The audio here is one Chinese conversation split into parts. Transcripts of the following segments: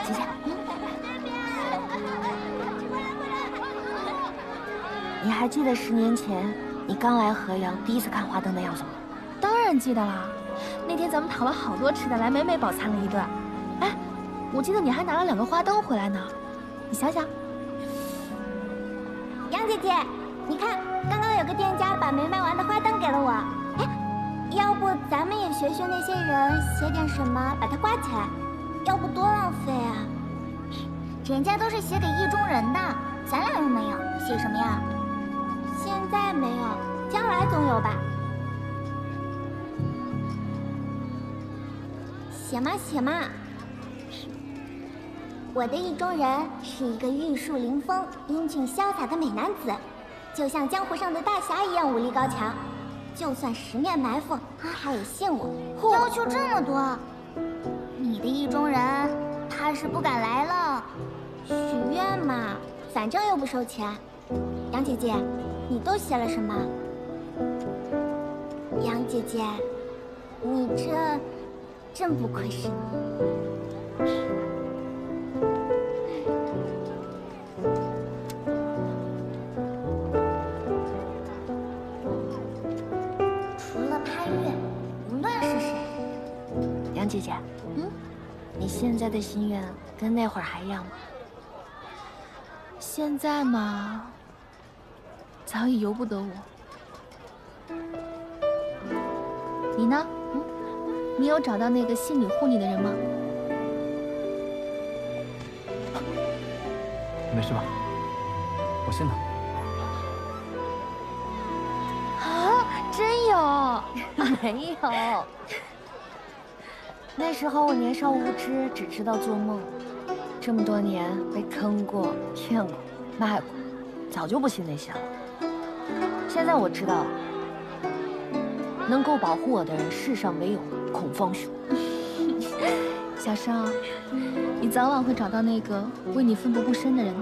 姐姐，你还记得10年前你刚来河阳第一次看花灯的样子吗？当然记得啦，那天咱们讨了好多吃的，来美美饱餐了一顿。哎，我记得你还拿了2个花灯回来呢，你想想。杨姐姐，你看，刚刚有个店家把没卖完的花灯给了我。哎，要不咱们也学学那些人，写点什么把它挂起来，要不多浪费啊！人家都是写给意中人的，咱俩又没有，写什么呀？现在没有，将来总有吧。写嘛写嘛。我的意中人是一个玉树临风、英俊潇洒的美男子，就像江湖上的大侠一样武力高强。就算10面埋伏，他也信我。要求这么多，你的意中人怕是不敢来了。许愿嘛，反正又不收钱。杨姐姐，你都写了什么？杨姐姐，你这真不愧是你。除了潘越，无论是谁。杨姐姐，你现在的心愿跟那会儿还一样吗？现在嘛，早已由不得我。你呢？你有找到那个信你护你的人吗？没事吧？我信他。啊，真有？没有。那时候我年少无知，只知道做梦。这么多年被坑过、骗过、卖过，早就不信那些了。现在我知道，能够保护我的人，世上没有孔方兄。小少，你早晚会找到那个为你奋不顾身的人的。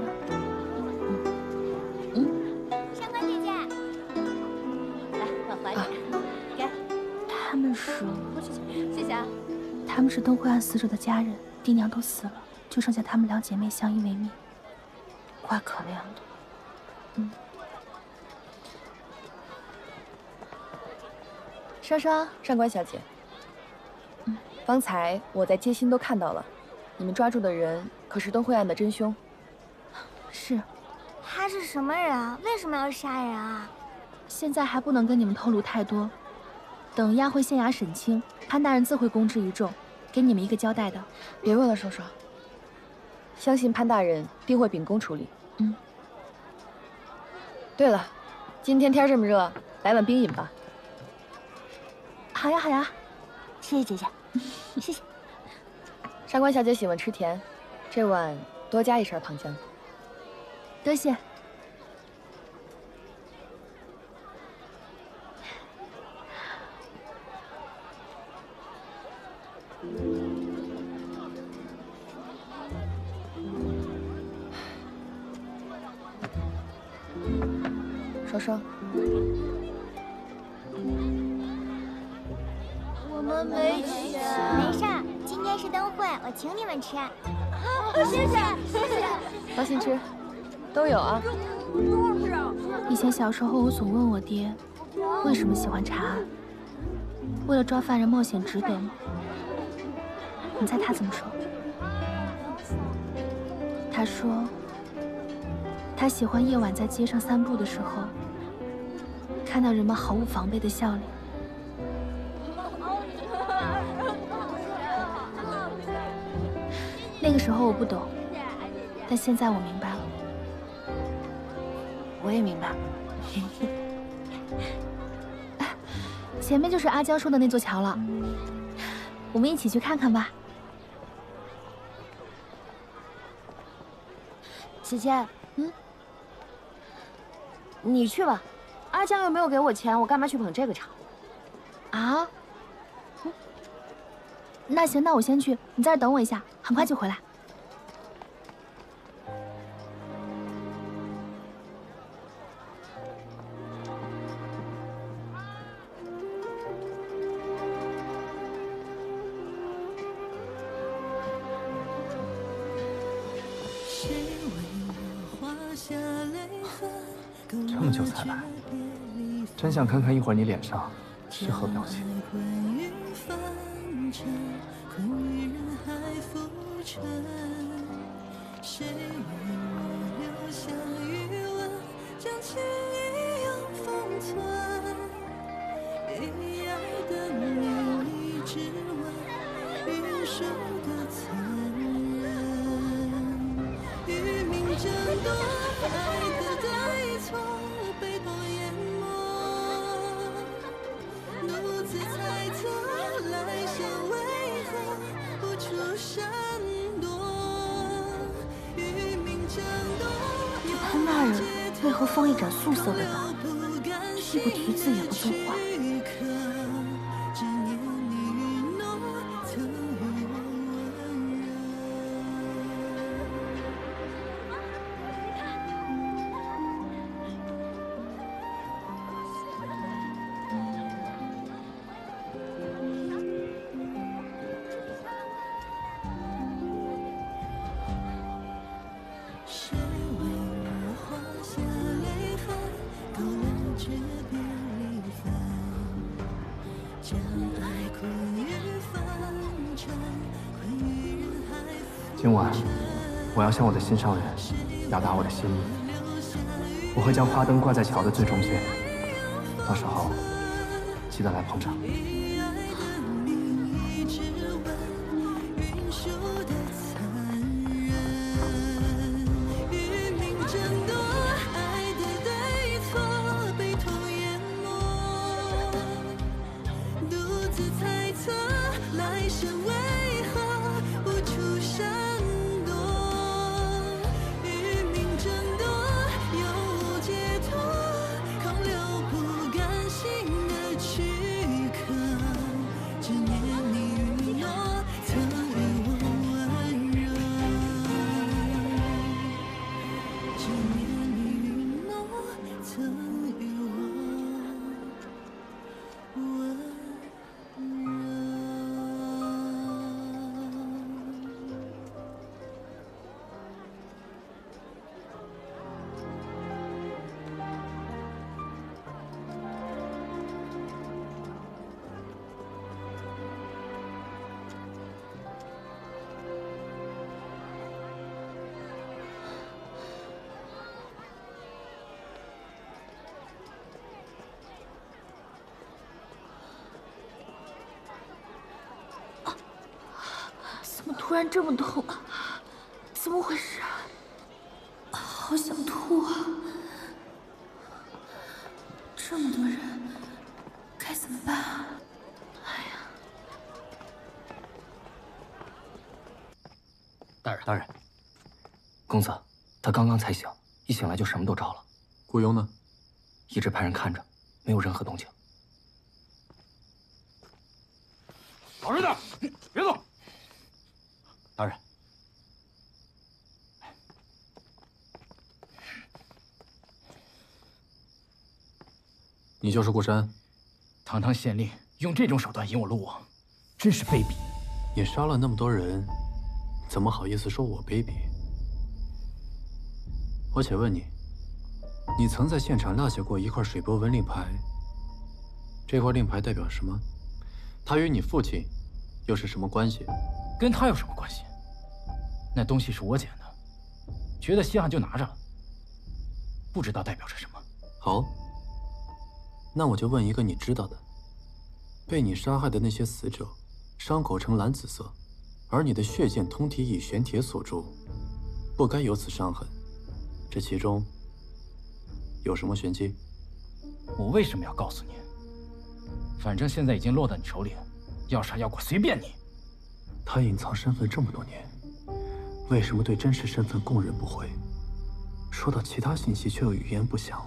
上官姐姐，来，我还你。给。他们说，谢谢啊。他们是东惠安死者的家人，爹娘都死了，就剩下她们2姐妹相依为命，怪可怜的。双双，上官小姐，方才我在街心都看到了，你们抓住的人可是东惠案的真凶。是。他是什么人啊？为什么要杀人啊？现在还不能跟你们透露太多，等押回县衙审清，潘大人自会公之于众，给你们一个交代的。别问了，双双。相信潘大人定会秉公处理。对了，今天天这么热，来碗冰饮吧。好呀，好呀，谢谢姐姐，谢谢。上官小姐喜欢吃甜，这碗多加1勺糖浆。多谢。双双，我们没钱。没事儿，今天是灯会，我请你们吃。谢谢，谢谢。放心吃，都有啊。以前小时候，我总问我爹，为什么喜欢查案？为了抓犯人冒险值得吗？你猜他怎么说？他说，他喜欢夜晚在街上散步的时候，看到人们毫无防备的笑脸。那个时候我不懂，但现在我明白了。我也明白。前面就是阿江说的那座桥了，我们一起去看看吧。姐姐，你去吧。阿江又没有给我钱，我干嘛去捧这个场？啊？那行，那我先去，你在这等我一下，很快就回来。这么久才来，真想看看一会儿你脸上是何表情。潘大人为何放一盏素色的灯？既不题字，也不作画。今晚，我要向我的心上人表达我的心意。我会将花灯挂在桥的最中间，到时候记得来捧场。突然这么痛，怎么回事？好想吐啊！这么多人，该怎么办啊？哎呀！大人，公子，他刚刚才醒，一醒来就什么都着了。顾庸呢？一直派人看着，没有任何动静。老实点，别动。大人，你就是顾山，堂堂县令用这种手段引我入网，真是卑鄙！你杀了那么多人，怎么好意思说我卑鄙？我且问你，你曾在现场落下过一块水波纹令牌，这块令牌代表什么？它与你父亲又是什么关系？跟他有什么关系？那东西是我捡的，觉得稀罕就拿着了。不知道代表着什么。好，那我就问一个你知道的：被你杀害的那些死者，伤口呈蓝紫色，而你的血剑通体以玄铁锁住，不该有此伤痕。这其中有什么玄机？我为什么要告诉你？反正现在已经落到你手里，要杀要剐随便你。他隐藏身份这么多年，为什么对真实身份供认不讳？说到其他信息却又语焉不详。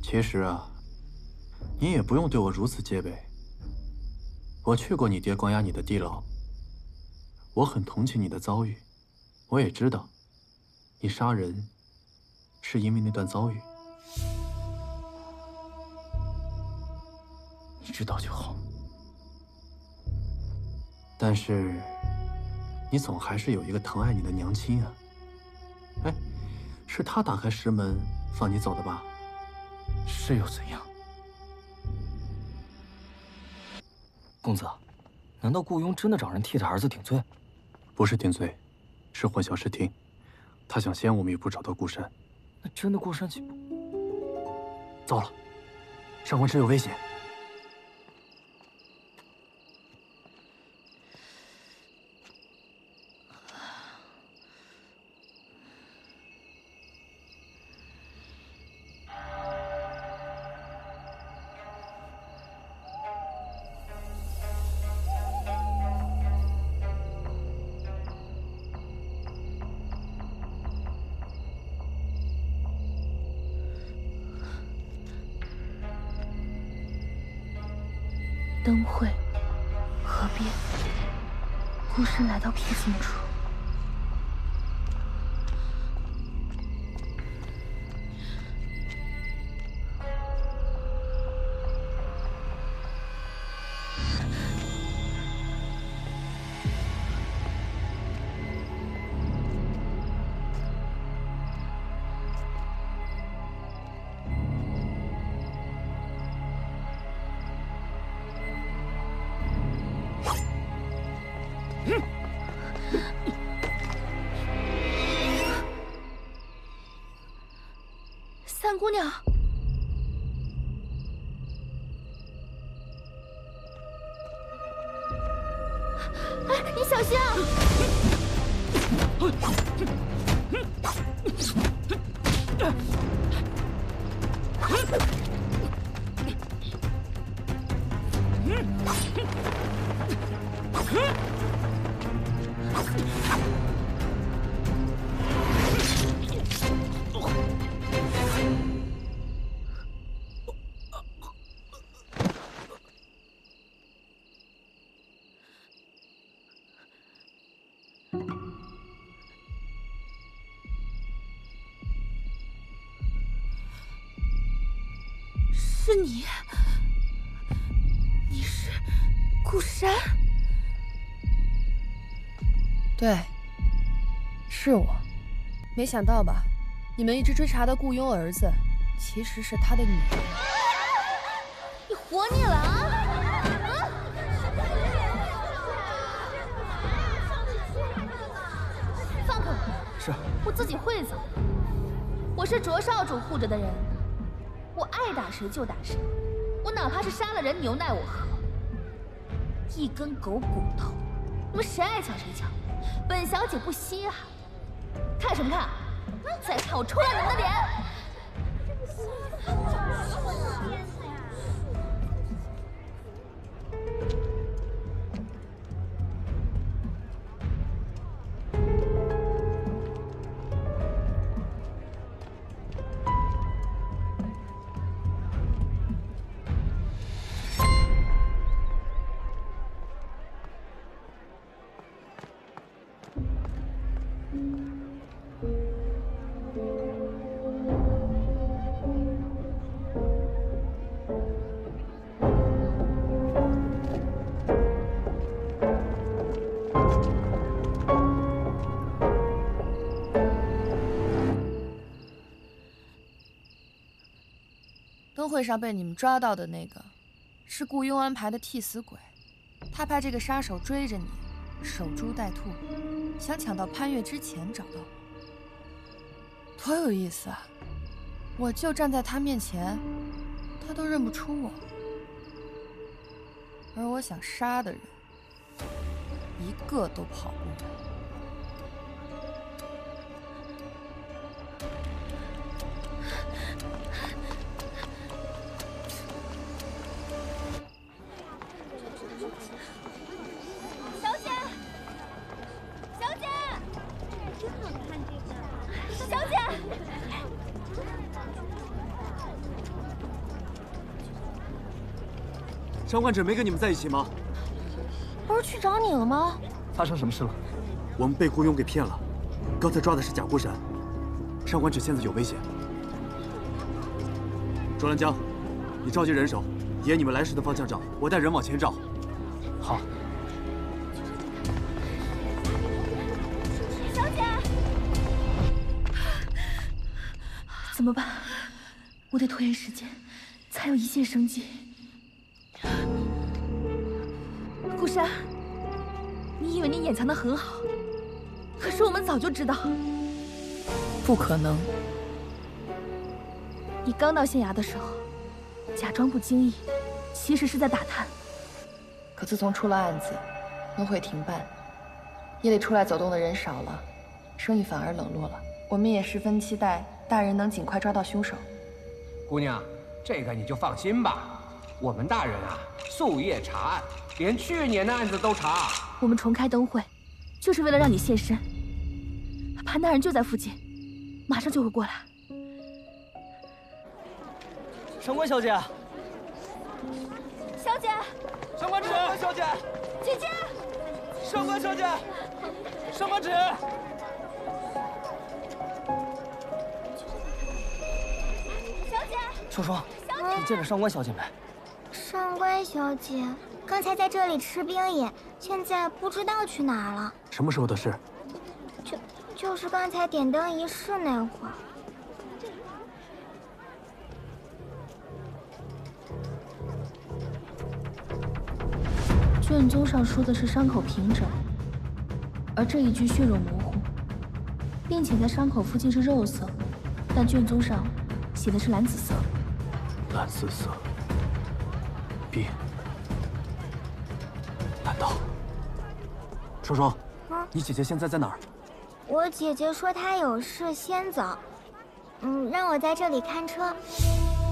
其实啊，你也不用对我如此戒备。我去过你爹关押你的地牢，我很同情你的遭遇，我也知道，你杀人是因为那段遭遇。你知道就好。但是，你总还是有一个疼爱你的娘亲啊。哎，是她打开石门放你走的吧？是又怎样？公子，难道顾庸真的找人替他儿子顶罪？不是顶罪，是混淆视听。他想先我们一步找到顾山。那真的顾山岂不……糟了，上官池有危险！灯会，河边，顾山来到僻静处。三姑娘，哎，你小心啊！是你，你是顾山？对，是我。没想到吧？你们一直追查的顾庸儿子，其实是他的女儿。你活腻了啊！放开我！是，我自己会走。我是卓少主护着的人，我爱打谁就打谁，我哪怕是杀了人牛奶我喝。一根狗骨头，你们谁爱抢谁抢，本小姐不稀罕。看什么看？再看我抽烂你们的脸！灯会上被你们抓到的那个，是顾庸安排的替死鬼，他派这个杀手追着你，守株待兔。想抢到潘越之前找到我，多有意思啊！我就站在他面前，他都认不出我，而我想杀的人，一个都跑不了。小姐，小姐，真好看这个。小姐，上官芷没跟你们在一起吗？不是去找你了吗？发生什么事了？我们被雇佣给骗了，刚才抓的是假孤神，上官芷现在有危险。卓兰江，你召集人手，沿你们来时的方向找，我带人往前找。好。小姐，怎么办？我得拖延时间，才有一线生机。顾山，你以为你掩藏得很好，可是我们早就知道。不可能！你刚到县衙的时候，假装不经意，其实是在打探。可自从出了案子，农会停办，夜里出来走动的人少了，生意反而冷落了。我们也十分期待大人能尽快抓到凶手。姑娘，这个你就放心吧，我们大人啊，夙夜查案，连去年的案子都查。我们重开灯会，就是为了让你现身。潘大人就在附近，马上就会过来。上官小姐，小姐，上官芷，小姐，姐姐，上官小姐，上官芷。小姐，双双，你见着上官小姐没？上官小姐刚才在这里吃冰饮，现在不知道去哪儿了。什么时候的事？就是刚才点灯仪式那会儿。卷宗上说的是伤口平整，而这一具血肉模糊，并且在伤口附近是肉色，但卷宗上写的是蓝紫色。蓝紫色。B。难道？双双，你姐姐现在在哪儿？我姐姐说她有事先走，让我在这里看车。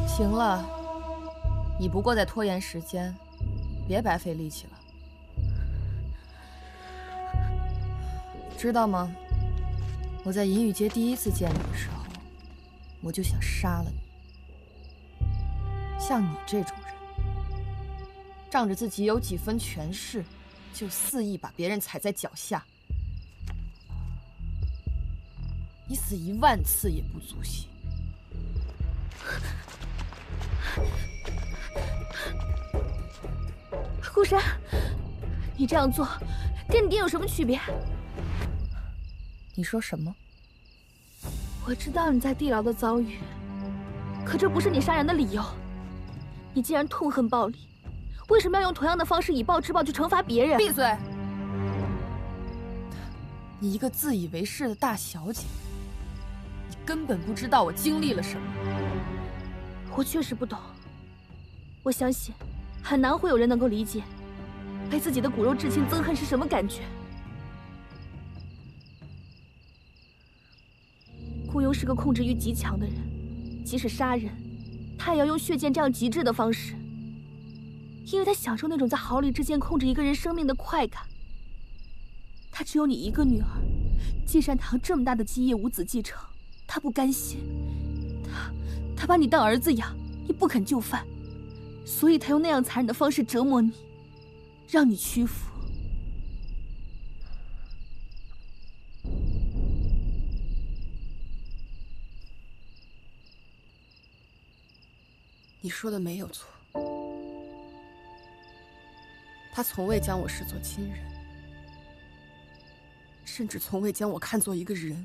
行了，你不过在拖延时间，别白费力气了。知道吗？我在银雨街第一次见你的时候，我就想杀了你。像你这种人，仗着自己有几分权势，就肆意把别人踩在脚下，你死10000次也不足惜。顾山，你这样做跟你爹有什么区别？你说什么？我知道你在地牢的遭遇，可这不是你杀人的理由。你既然痛恨暴力，为什么要用同样的方式以暴制暴去惩罚别人？闭嘴！你一个自以为是的大小姐，你根本不知道我经历了什么。我确实不懂。我相信，很难会有人能够理解，被自己的骨肉至亲憎恨是什么感觉。顾庸是个控制欲极强的人，即使杀人，他也要用血剑这样极致的方式，因为他享受那种在毫厘之间控制一个人生命的快感。他只有你一个女儿，季善堂这么大的基业无子继承，他不甘心，他把你当儿子养，你不肯就范，所以他用那样残忍的方式折磨你，让你屈服。你说的没有错，他从未将我视作亲人，甚至从未将我看作一个人。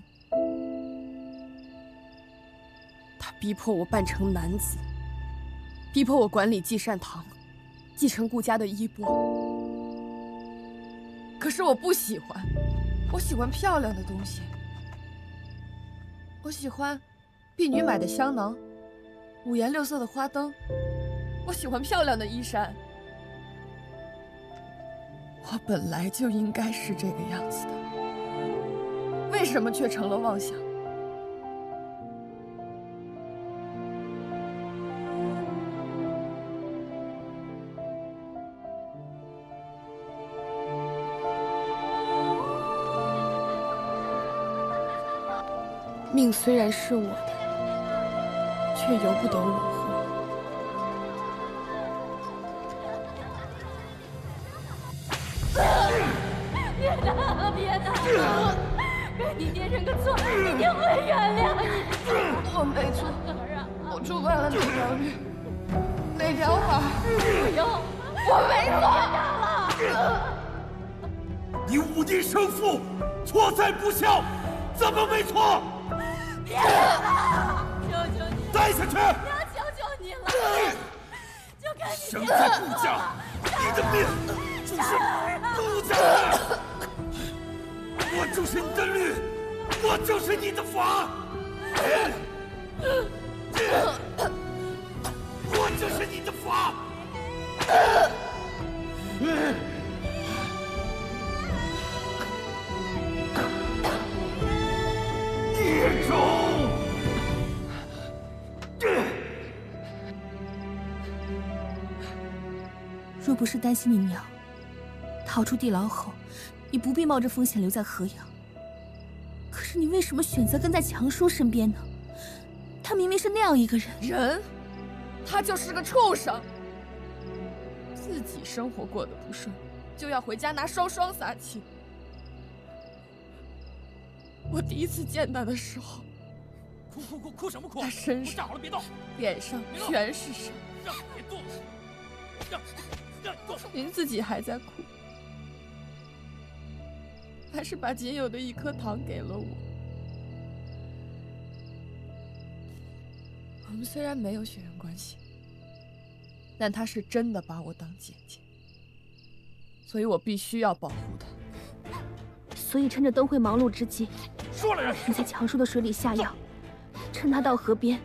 他逼迫我扮成男子，逼迫我管理季善堂，继承顾家的衣钵。可是我不喜欢，我喜欢漂亮的东西，我喜欢婢女买的香囊，五颜六色的花灯，我喜欢漂亮的衣衫。我本来就应该是这个样子的，为什么却成了妄想？命虽然是我的，却由不得我活。别打，别打！给你爹认个错，一定会原谅你。我没错，我触犯了那条律，那条法。不用，我没错。你忤逆生父，错在不孝，怎么没错？别打！求求你，待下去！娘，求求你了，就跟你生在顾家，你的命就是顾家的。我就是你的律，我就是你的法。我就是你的法。孽种！若不是担心你娘逃出地牢后，你不必冒着风险留在河阳。可是你为什么选择跟在强叔身边呢？他明明是那样一个人，他就是个畜生。自己生活过得不顺，就要回家拿双双撒气。我第一次见他的时候，哭什么哭？他身上、站好了，别动，脸上全是伤。别动，让动！您自己还在哭，还是把仅有的一颗糖给了我。我们虽然没有血缘关系，但他是真的把我当姐姐，所以我必须要保护他。所以趁着灯会忙碌之际，说了让你在强叔的水里下药，趁他到河边，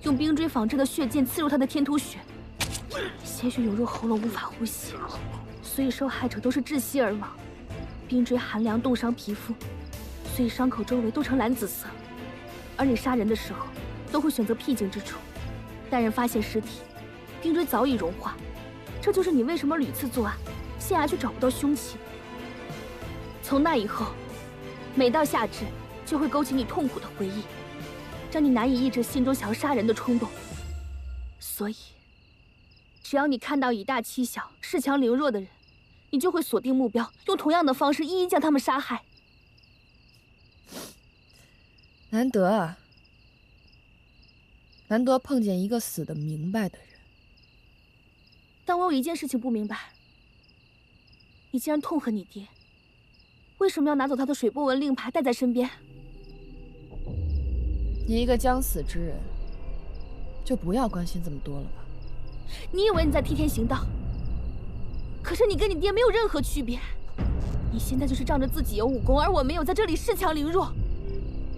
用冰锥仿制的血剑刺入他的天突穴，鲜血涌入喉咙，无法呼吸，所以受害者都是窒息而亡。冰锥寒凉冻伤皮肤，所以伤口周围都呈蓝紫色。而你杀人的时候，都会选择僻静之处，待人发现尸体，冰锥早已融化。这就是你为什么屡次作案，县衙却找不到凶器。从那以后，每到夏至，就会勾起你痛苦的回忆，让你难以抑制心中想要杀人的冲动。所以，只要你看到以大欺小、恃强凌弱的人，你就会锁定目标，用同样的方式一一将他们杀害。难得啊，难得碰见一个死得明白的人。但我有一件事情不明白，你既然痛恨你爹，为什么要拿走他的水波纹令牌带在身边？你一个将死之人，就不要关心这么多了吧。你以为你在替天行道？可是你跟你爹没有任何区别。你现在就是仗着自己有武功，而我没有，在这里恃强凌弱。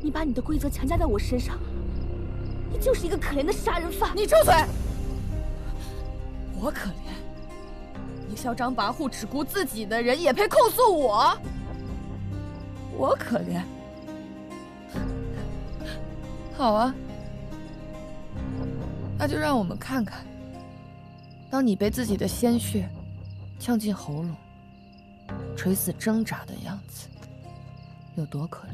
你把你的规则强加在我身上，你就是一个可怜的杀人犯。你住嘴！我可怜？你嚣张跋扈、只顾自己的人也配控诉我？我可怜？好啊，那就让我们看看，当你被自己的鲜血呛进喉咙，垂死挣扎的样子有多可怜。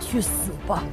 去死吧！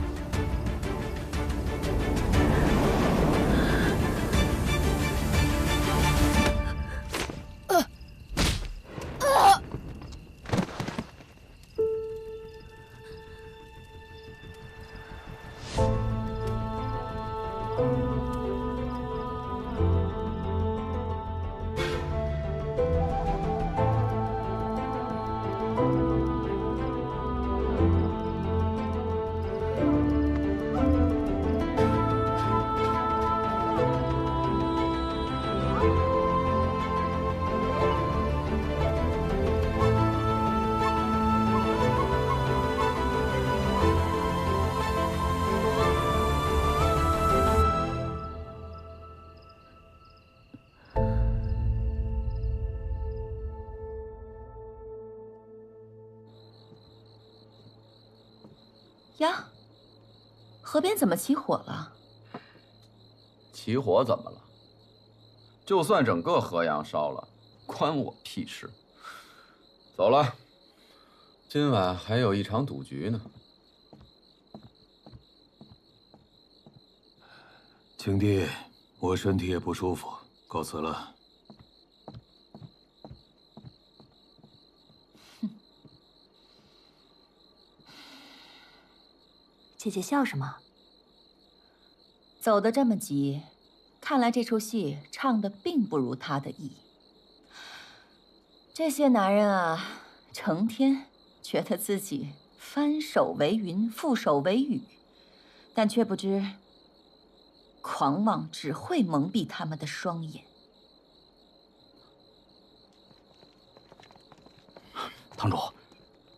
呀，河边怎么起火了？起火怎么了？就算整个河阳烧了，关我屁事。走了，今晚还有一场赌局呢。青帝，我身体也不舒服，告辞了。姐姐笑什么？走得这么急，看来这出戏唱的并不如他的意。这些男人啊，成天觉得自己翻手为云，覆手为雨，但却不知狂妄只会蒙蔽他们的双眼。堂主，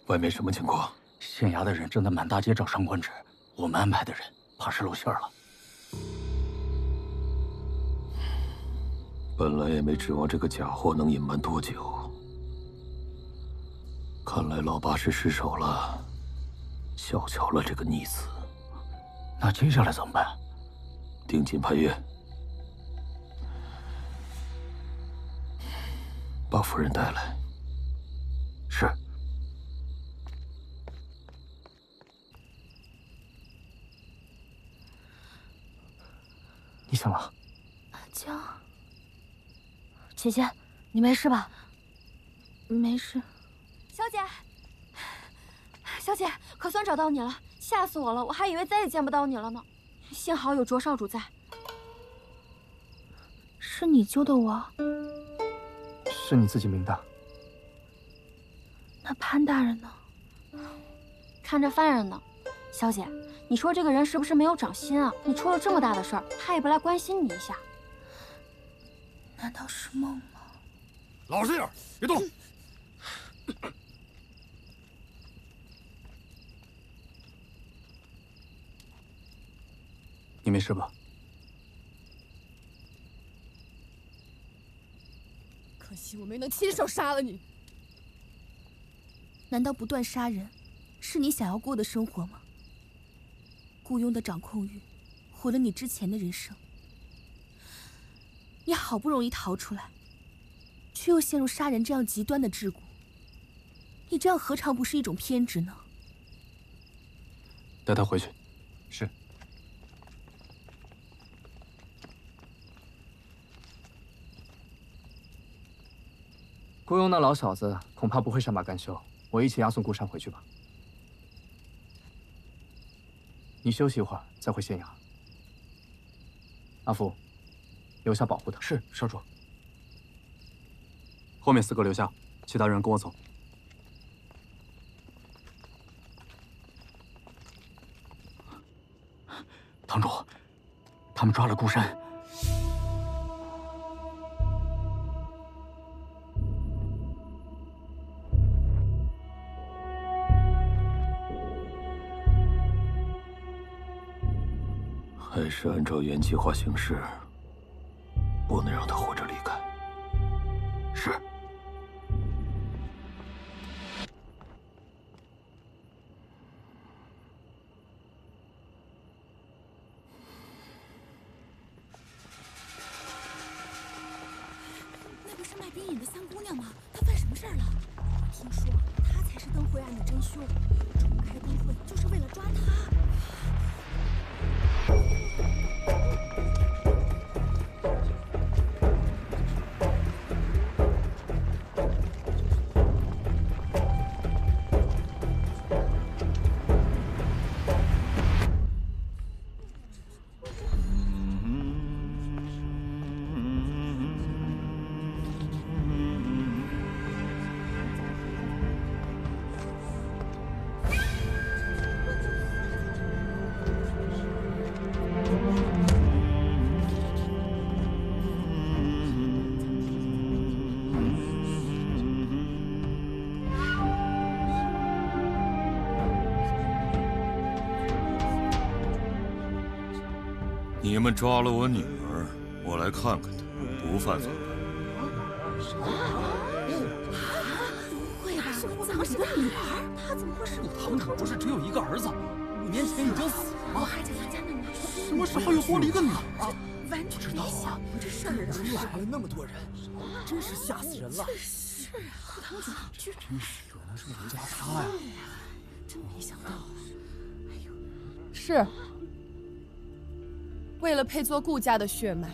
外面什么情况？县衙的人正在满大街找上官芷，我们安排的人怕是露馅了。本来也没指望这个假货能隐瞒多久，看来老八是失手了，小瞧了这个逆子。那接下来怎么办？盯紧潘越，把夫人带来。是。你醒了？阿江，姐姐，你没事吧？没事。小姐，小姐，可算找到你了，吓死我了！我还以为再也见不到你了呢。幸好有卓少主在。是你救的我？是你自己明的。那潘大人呢？看着犯人呢。小姐，你说这个人是不是没有长心啊？你出了这么大的事儿，他也不来关心你一下。难道是梦吗？老实点，别动。你没事吧？可惜我没能亲手杀了你。难道不断杀人，是你想要过的生活吗？雇佣的掌控欲，毁了你之前的人生。你好不容易逃出来，却又陷入杀人这样极端的桎梏。你这样何尝不是一种偏执呢？带他回去。是。雇佣那老小子恐怕不会善罢甘休，我一起押送顾山回去吧。你休息一会儿，再回县衙。阿福，留下保护他。是，少主。后面4个留下，其他人跟我走。堂主，他们抓了顾山。还是按照原计划行事，不能让他活着离开。是。那不是卖冰饮的三姑娘吗？她犯什么事儿了？听说她才是灯会案的真凶。开灯会就是为了抓他。你们抓了我女儿，我来看看她，不犯怎么办？不会吧？是顾堂是个女儿，她怎么会是？顾堂不是只有一个儿子，5年前已经死了吗？还在他家那男生，什么时候又多了一个女儿啊？完全没想过这事儿啊！来了那么多人，真是吓死人了。是啊，顾堂主居然真是，原来是人家他呀！真没想到。哎呦，是。为了配作顾家的血脉，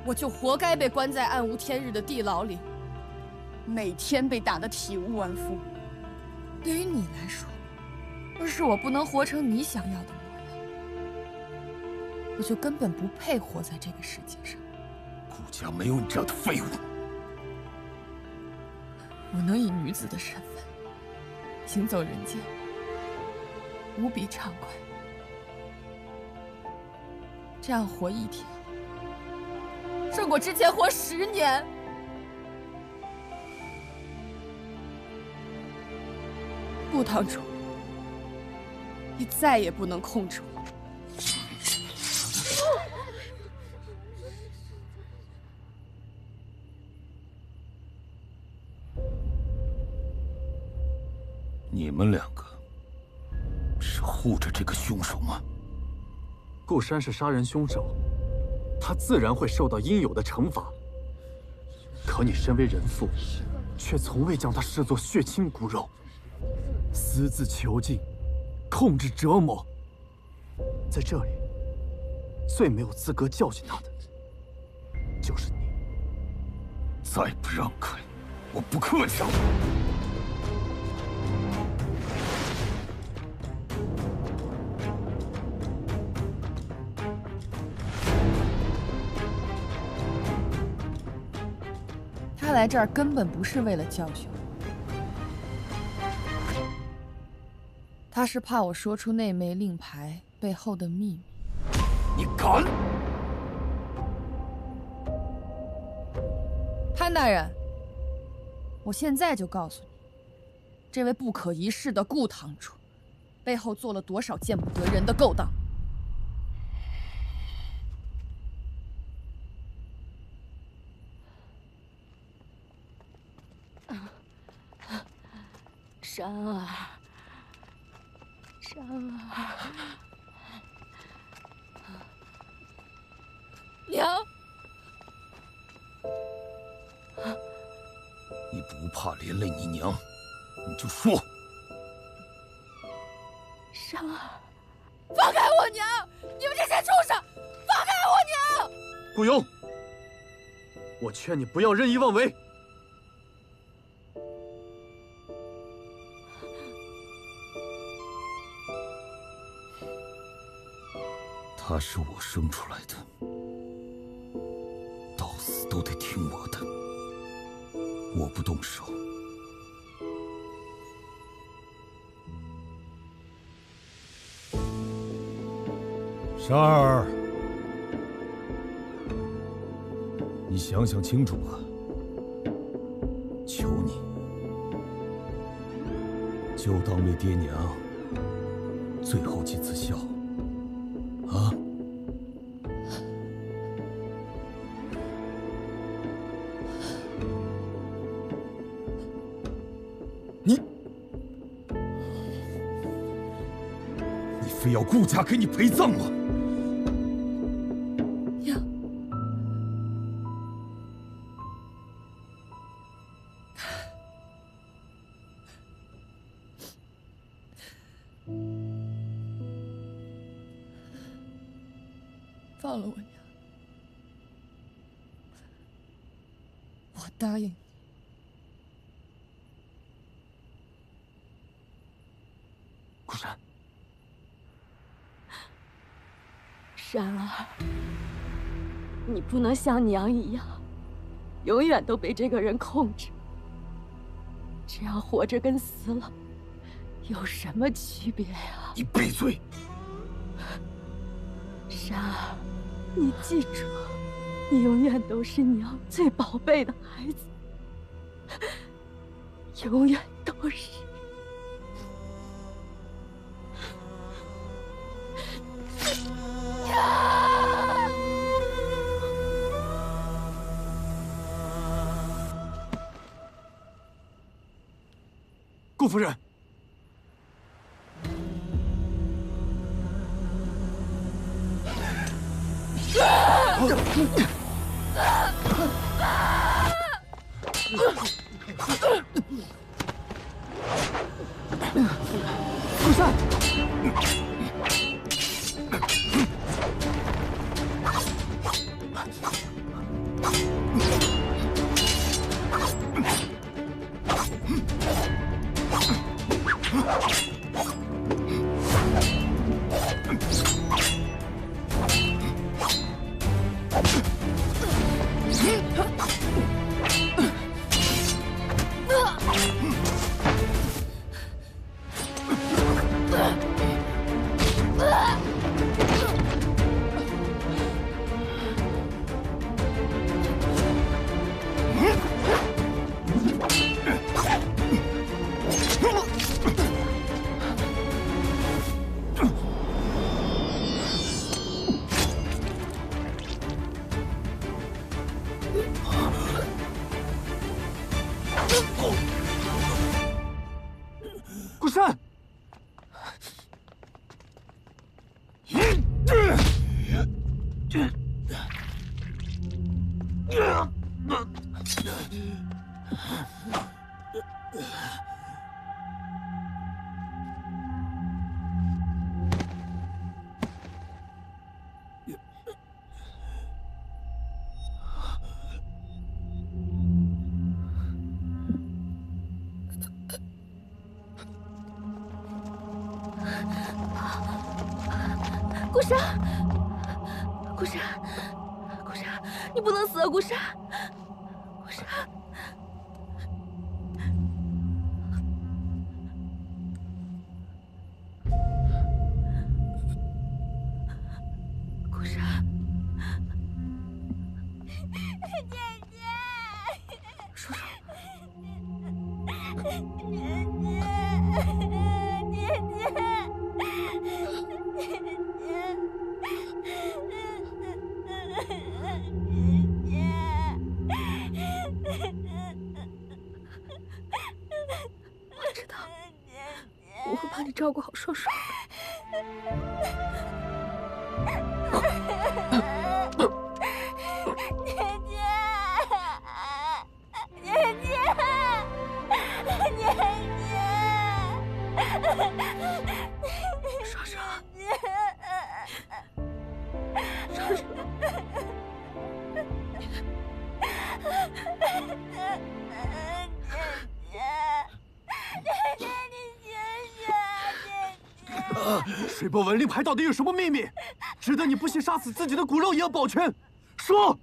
我就活该被关在暗无天日的地牢里，每天被打得体无完肤。对于你来说，若是我不能活成你想要的模样，我就根本不配活在这个世界上。顾家没有你这样的废物。我能以女子的身份行走人间，无比畅快。这样活1天，胜过之前活10年。顾堂主，你再也不能控制我。你们2个是护着这个凶手吗？顾山是杀人凶手，他自然会受到应有的惩罚。可你身为人父，却从未将他视作血亲骨肉，私自囚禁、控制、折磨。在这里，最没有资格教训他的，就是你。再不让开，我不客气了。他来这儿根本不是为了教训我，他是怕我说出那枚令牌背后的秘密。你敢！潘大人，我现在就告诉你，这位不可一世的顾堂主，背后做了多少见不得人的勾当。珊儿，珊儿，娘，你不怕连累你娘，你就说。珊儿，放开我娘！你们这些畜生，放开我娘！顾雍，我劝你不要任意妄为。他是我生出来的，到死都得听我的。我不动手，珊儿，你想想清楚吧。求你，就当为爹娘最后几次孝。啊！你非要顾家给你陪葬吗？娘，放了我娘，我答应你。顾山，山儿，你不能像娘一样，永远都被这个人控制。这样活着跟死了有什么区别呀？你闭嘴！山儿，你记住，你永远都是娘最宝贝的孩子，永远都是。顾夫人，顾山。顾山，顾山，顾山，顾山，你不能死啊！顾山，顾山，顾山，姐姐，叔叔，我知道，我会帮你照顾好双双双双，双双。水波纹令牌到底有什么秘密，值得你不惜杀死自己的骨肉也要保全？说！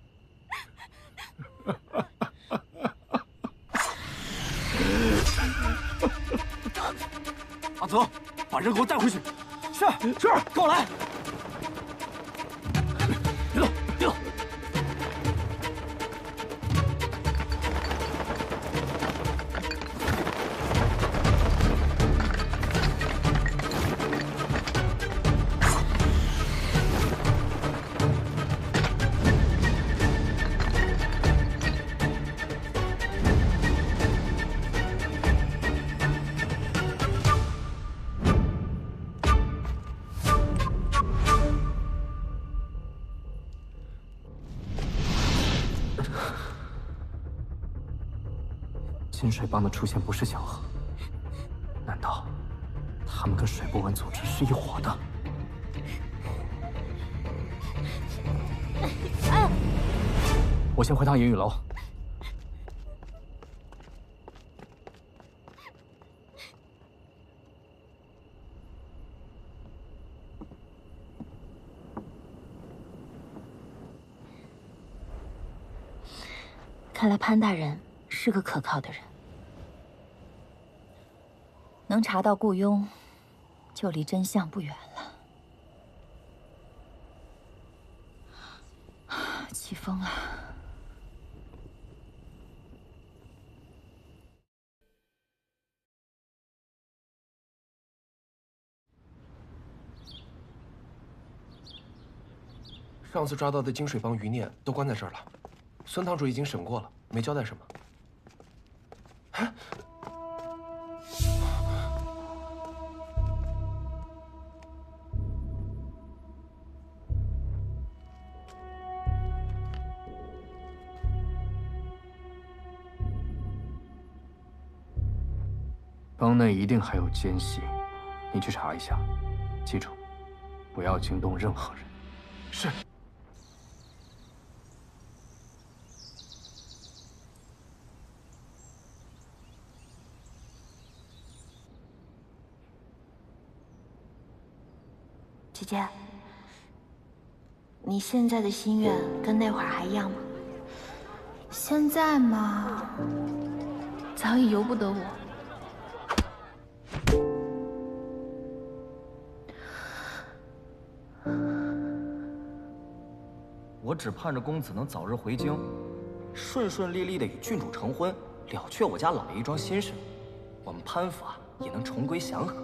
阿泽，把人给我带回去。是，跟我来。别动，别动。金水帮的出现不是巧合，难道他们跟水波纹组织是一伙的？我先回趟银雨楼。看来潘大人是个可靠的人，能查到雇佣，就离真相不远了。起风了。上次抓到的金水帮余孽都关在这儿了，孙堂主已经审过了，没交代什么。啊！帮内一定还有奸细，你去查一下，记住，不要惊动任何人。是。姐姐，你现在的心愿跟那会儿还一样吗？现在嘛，早已由不得我。我只盼着公子能早日回京，顺顺利利的与郡主成婚，了却我家老爷一桩心事，我们潘法也能重归祥和。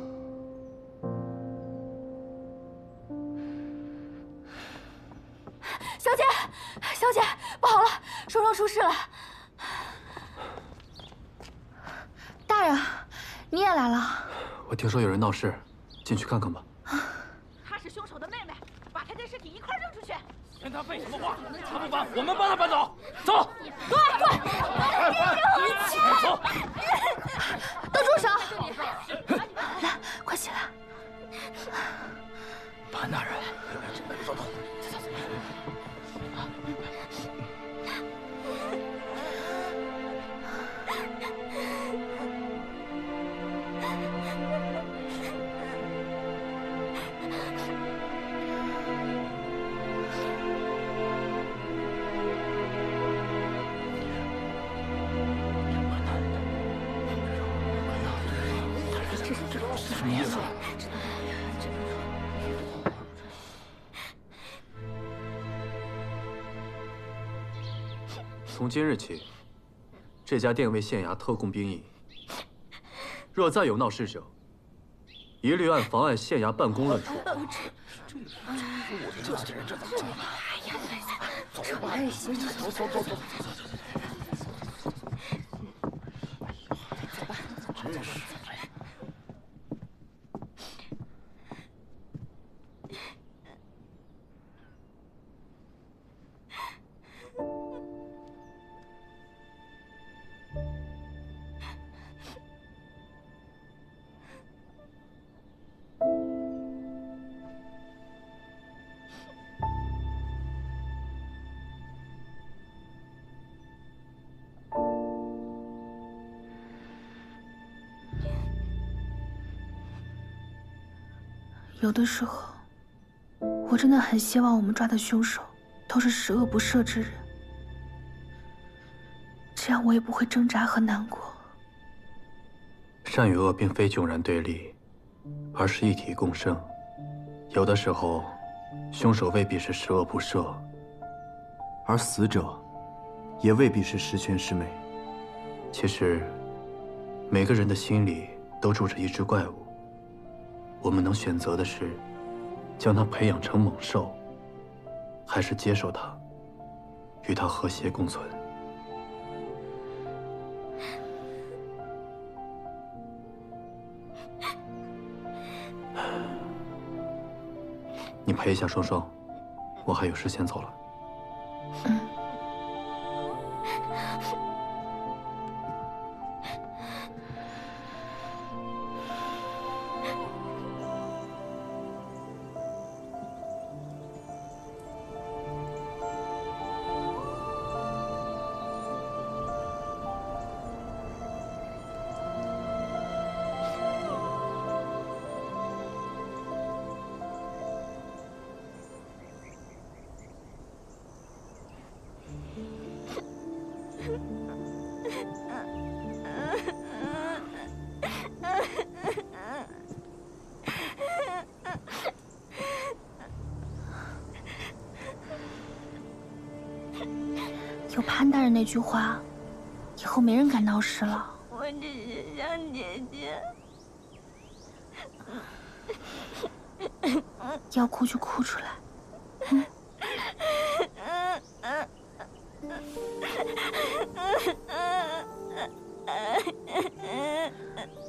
小姐，小姐，不好了，双双出事了。大人，你也来了。我听说有人闹事，进去看看吧。她是凶手的妹妹，把她跟尸体一块扔出去。跟他废什么话？他不搬，我们帮他搬走。走。对，你起来，走。都住手！来，快起来。潘大人，走。什么意思？从今日起，这家店为县衙特供兵役。若再有闹事者，一律按妨碍县衙办公论处。这人这怎么办？哎呀，走。真是。有的时候，我真的很希望我们抓的凶手都是十恶不赦之人，这样我也不会挣扎和难过。善与恶并非迥然对立，而是一体共生。有的时候，凶手未必是十恶不赦，而死者也未必是十全十美。其实，每个人的心里都住着一只怪物。我们能选择的是，将它培养成猛兽，还是接受它，与它和谐共存。你陪一下双双，我还有事先走了。可潘大人那句话，以后没人敢闹事了。我只是想姐姐。要哭就哭出来。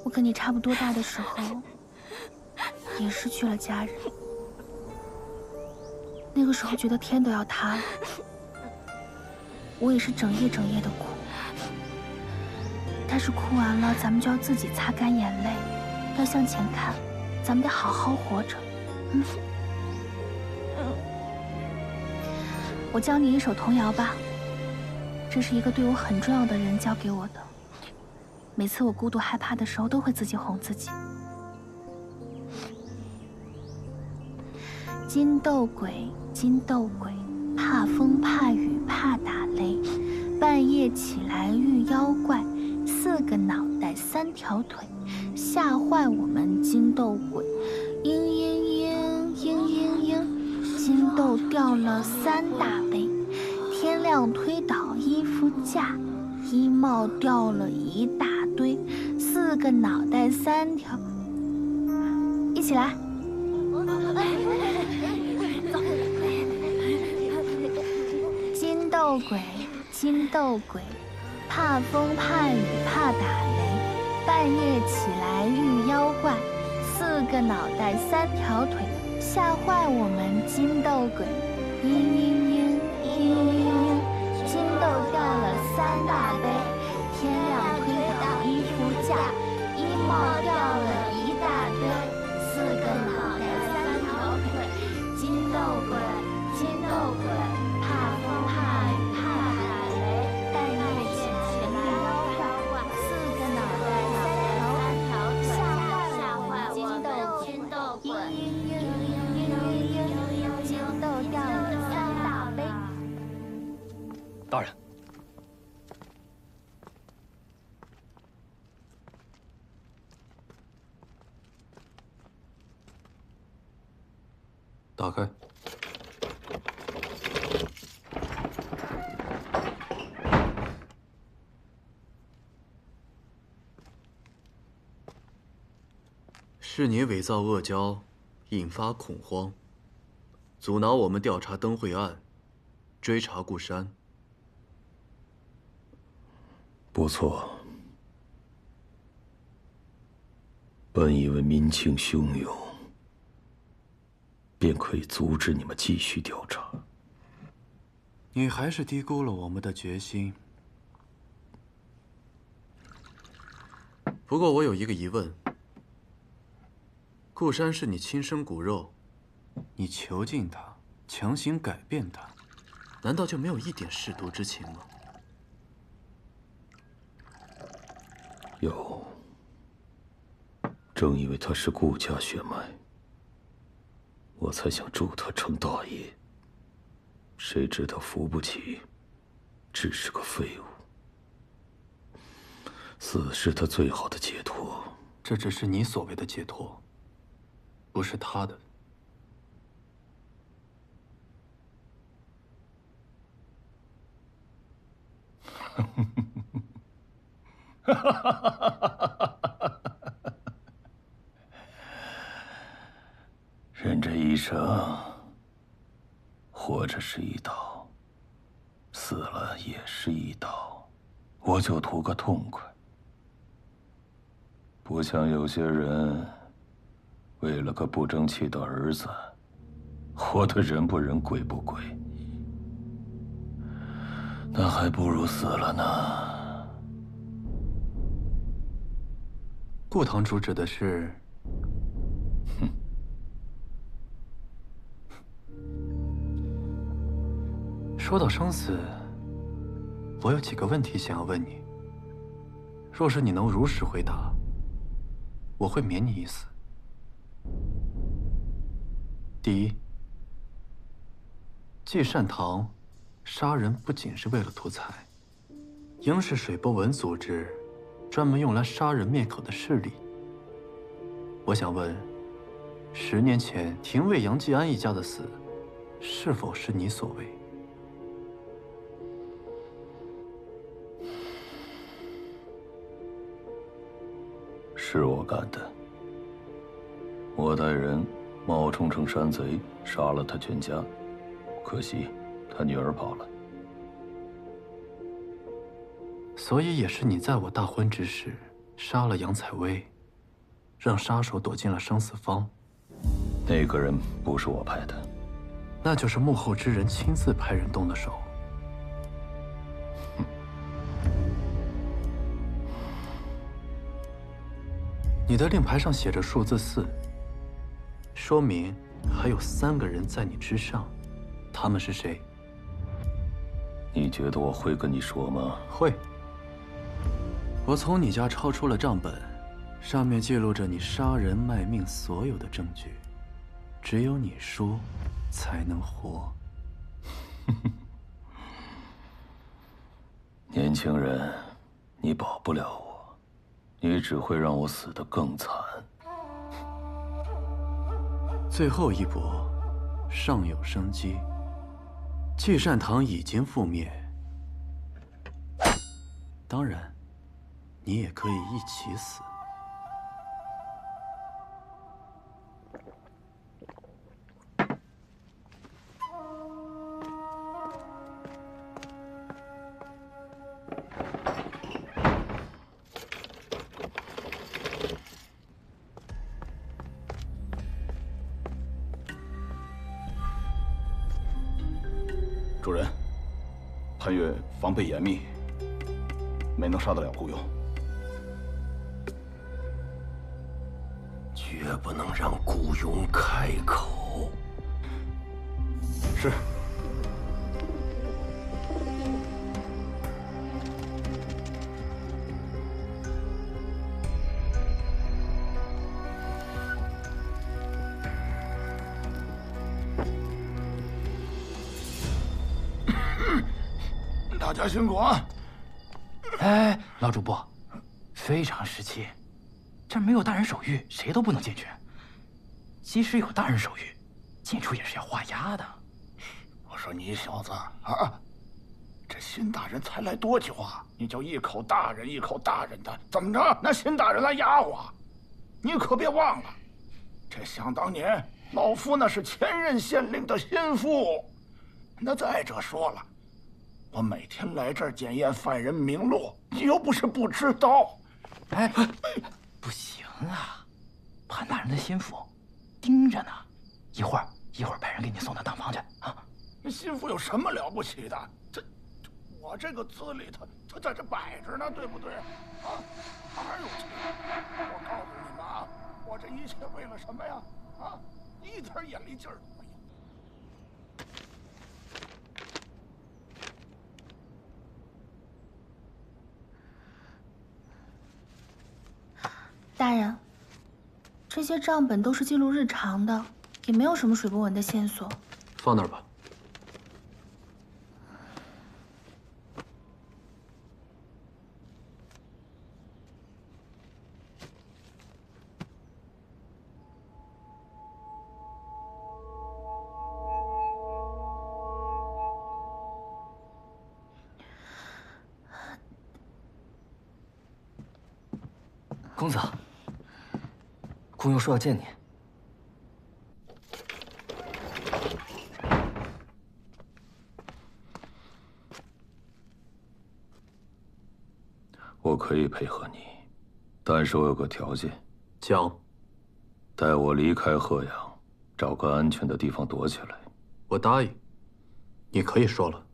我跟你差不多大的时候，也失去了家人。那个时候觉得天都要塌了，我也是整夜整夜的哭。但是哭完了，咱们就要自己擦干眼泪，要向前看，咱们得好好活着。我教你一首童谣吧，这是一个对我很重要的人教给我的。每次我孤独害怕的时候，都会自己哄自己。金斗鬼，金斗鬼，怕风怕雨怕打雷，半夜起来遇妖怪，4个脑袋3条腿，吓坏我们金斗鬼。嘤嘤嘤嘤嘤嘤，金豆掉了3大杯，天亮推倒衣服架，衣帽掉了一大堆，4个脑袋3条，一起来。金斗鬼，金斗鬼，怕风怕雨怕打雷，半夜起来遇妖怪，4个脑袋3条腿，吓坏我们金斗鬼。嘤嘤嘤嘤嘤嘤，金豆掉了3大杯，天亮推倒衣服架，衣帽掉了一大堆，4个脑袋3条腿，金斗鬼，金斗鬼，怕风怕雨怕打雷，半夜起来遇妖怪，4个脑袋3条腿，吓坏我们金斗鬼。金豆掉了3大杯。大人，打开。是你伪造恶交，引发恐慌，阻挠我们调查灯会案，追查顾山。不错，本以为民情汹涌，便可以阻止你们继续调查。你还是低估了我们的决心。不过我有一个疑问：顾山是你亲生骨肉，你囚禁他，强行改变他，难道就没有一点舐犊之情吗？有，正因为他是顾家血脉，我才想助他成大业。谁知他扶不起，只是个废物。死是他最好的解脱。这只是你所谓的解脱，不是他的。人这一生，活着是一道，死了也是一道，我就图个痛快。不像有些人，为了个不争气的儿子，活得人不人鬼不鬼，那还不如死了呢。顾堂主指的是，说到生死，我有几个问题想要问你。若是你能如实回答，我会免你一死。第一，季善堂杀人不仅是为了图财，应是水波纹组织专门用来杀人灭口的势力。我想问，10年前廷尉杨继安一家的死，是否是你所为？是我干的。我带人冒充成山贼，杀了他全家。可惜他女儿跑了。所以也是你在我大婚之时杀了杨采薇，让杀手躲进了生死坊。那个人不是我派的，那就是幕后之人亲自派人动的手。你的令牌上写着数字4，说明还有3个人在你之上，他们是谁？你觉得我会跟你说吗？会。我从你家抄出了账本，上面记录着你杀人卖命所有的证据，只有你说才能活。年轻人，你保不了我，你只会让我死得更惨。最后一搏，尚有生机。聚善堂已经覆灭，当然，你也可以一起死。主人，潘越防备严密，没能杀得了顾雍。绝不能让顾雍开口。是。大家辛苦啊！哎，老主播，非常时期，这没有大人手谕，谁都不能进去。即使有大人手谕，进出也是要画押的。我说你小子啊，这新大人才来多久啊？你就一口大人一口大人的，怎么着？那新大人来压我？你可别忘了，这想当年老夫那是前任县令的心腹。那再者说了，我每天来这儿检验犯人名录，你又不是不知道。哎，不行啊，潘大人的心腹盯着呢，一会儿派人给你送到当房去啊。你心腹有什么了不起的？我这个资历，他在这摆着呢，对不对？啊，哪有钱？我告诉你们啊，我这一切为了什么呀？啊，一点眼力劲儿都没有。大人，这些账本都是记录日常的，也没有什么水波纹的线索。放那儿吧。公子，顾雍说要见你。我可以配合你，但是我有个条件。讲。带我离开鹤阳，找个安全的地方躲起来。我答应。你可以说了。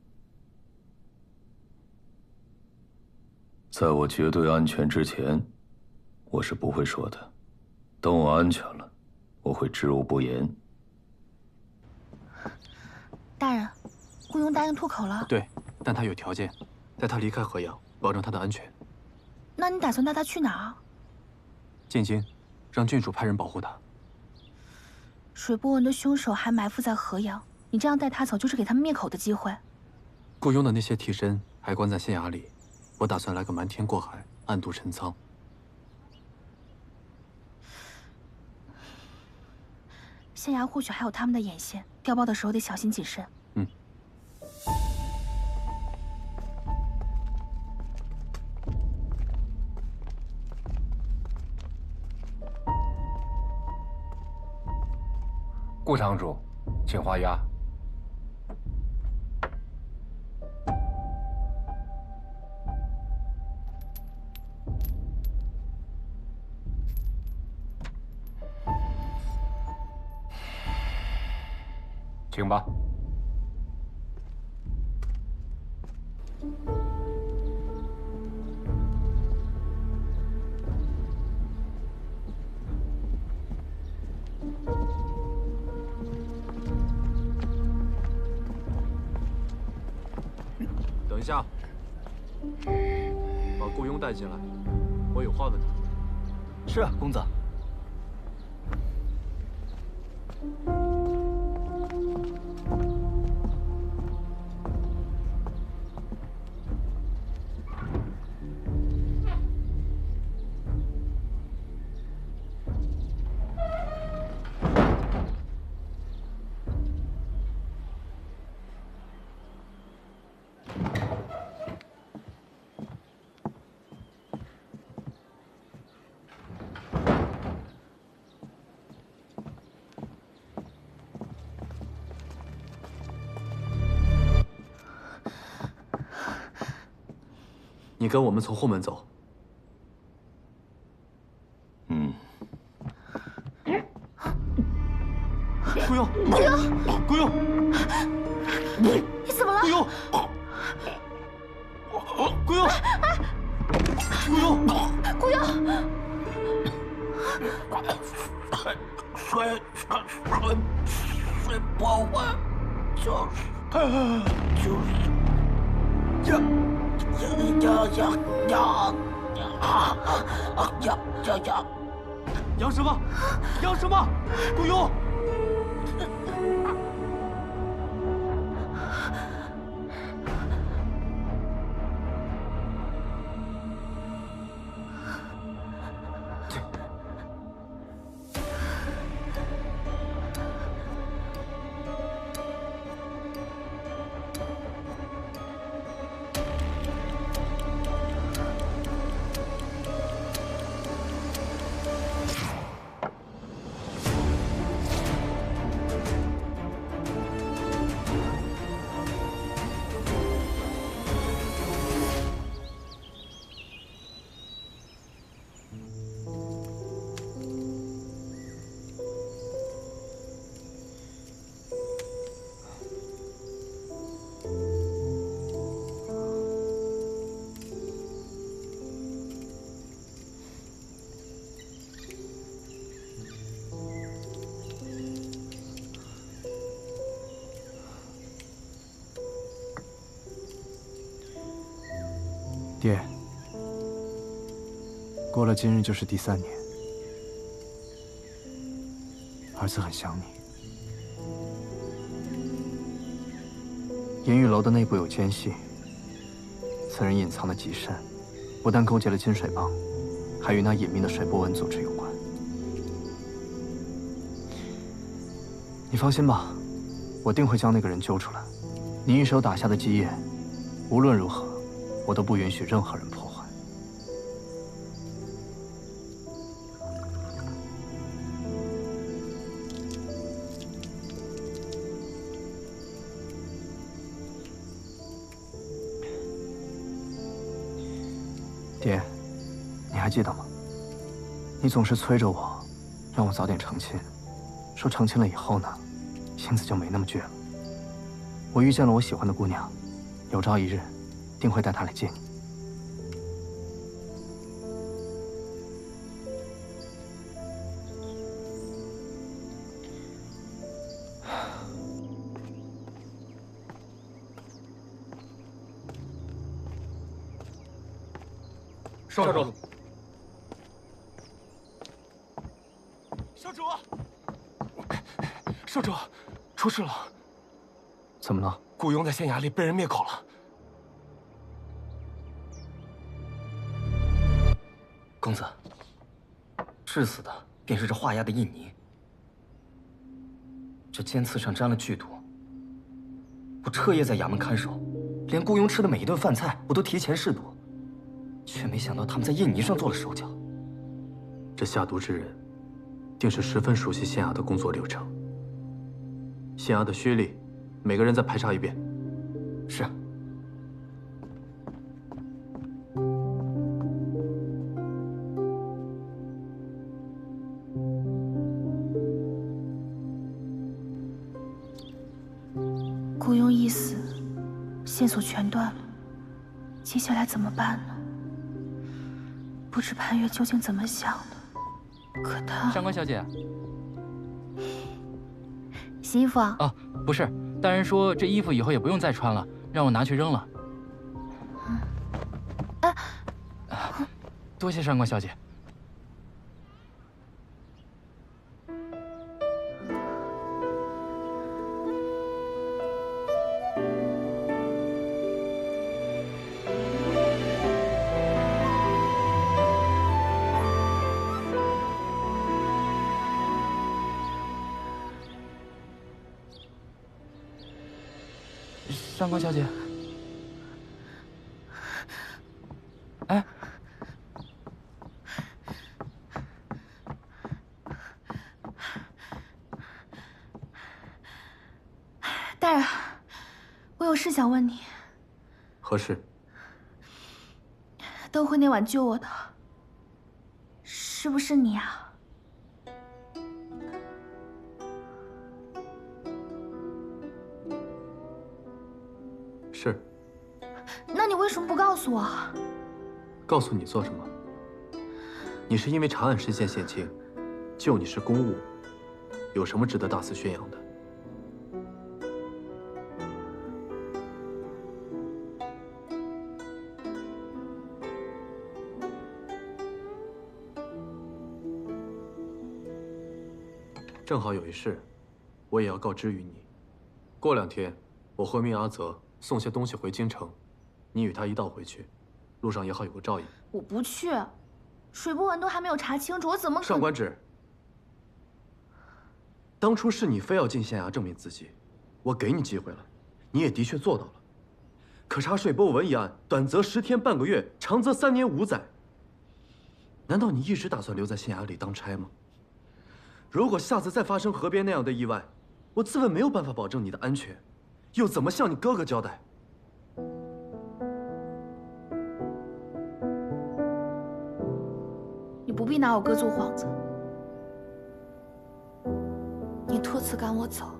在我绝对安全之前，我是不会说的。等我安全了，我会知无不言。大人，顾雍答应脱口了。对，但他有条件，带他离开河阳，保证他的安全。那你打算带他去哪儿？进京，让郡主派人保护他。水波纹的凶手还埋伏在河阳，你这样带他走，就是给他们灭口的机会。顾雍的那些替身还关在县衙里，我打算来个瞒天过海，暗度陈仓。县衙或许还有他们的眼线，调包的时候得小心谨慎。嗯。顾堂主，请画押。请吧。等一下，把顾庸带进来，我有话问他。是，公子。你跟我们从后门走。顾庸，顾庸，你怎么了？顾庸，顾庸，顾庸，顾庸，睡不稳，养什么？养什么？顾庸。爹，过了今日就是第3年，儿子很想你。银玉楼的内部有奸细，此人隐藏的极深，不但勾结了金水帮，还与那隐秘的水波纹组织有关。你放心吧，我定会将那个人揪出来。你一手打下的基业，无论如何，我都不允许任何人破坏。爹，你还记得吗？你总是催着我，让我早点成亲，说成亲了以后呢，性子就没那么倔了。我遇见了我喜欢的姑娘，有朝一日，定会带她来见你。少主，少主，少主，出事了！怎么了？顾庸在县衙里被人灭口了。公子，致死的便是这画押的印尼。这尖刺上沾了剧毒，我彻夜在衙门看守，连顾庸吃的每一顿饭菜我都提前试毒。却没想到他们在印尼上做了手脚。这下毒之人，定是十分熟悉县衙的工作流程。县衙的薛吏，每个人再排查一遍。是。顾庸一死，线索全断了，接下来怎么办呢？不知潘越究竟怎么想的，可他……上官小姐，洗衣服啊？啊，不是，大人说这衣服以后也不用再穿了，让我拿去扔了。多谢上官小姐。上官小姐，哎，大人，我有事想问你。何事？灯会那晚救我的，是不是你啊？是。那你为什么不告诉我？告诉你做什么？你是因为查案失陷县情，救你是公务，有什么值得大肆宣扬的？正好有一事，我也要告知于你。过2天，我会命阿泽送些东西回京城，你与他一道回去，路上也好有个照应。我不去，水波纹都还没有查清楚，我怎么可能？上官芷，当初是你非要进县衙证明自己，我给你机会了，你也的确做到了。可查水波纹一案，短则10天半个月，长则3年5载。难道你一直打算留在县衙里当差吗？如果下次再发生河边那样的意外，我自问没有办法保证你的安全，又怎么向你哥哥交代？你不必拿我哥做幌子。你多次赶我走，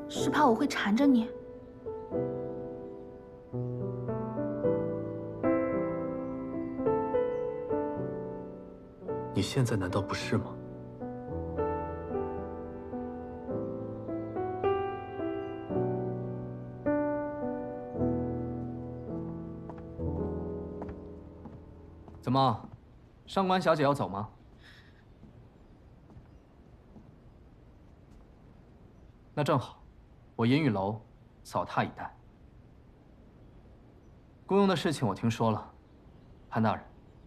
是怕我会缠着你。你现在难道不是吗？怎么，上官小姐要走吗？那正好，我银雨楼扫榻以待。顾庸的事情我听说了，潘大人，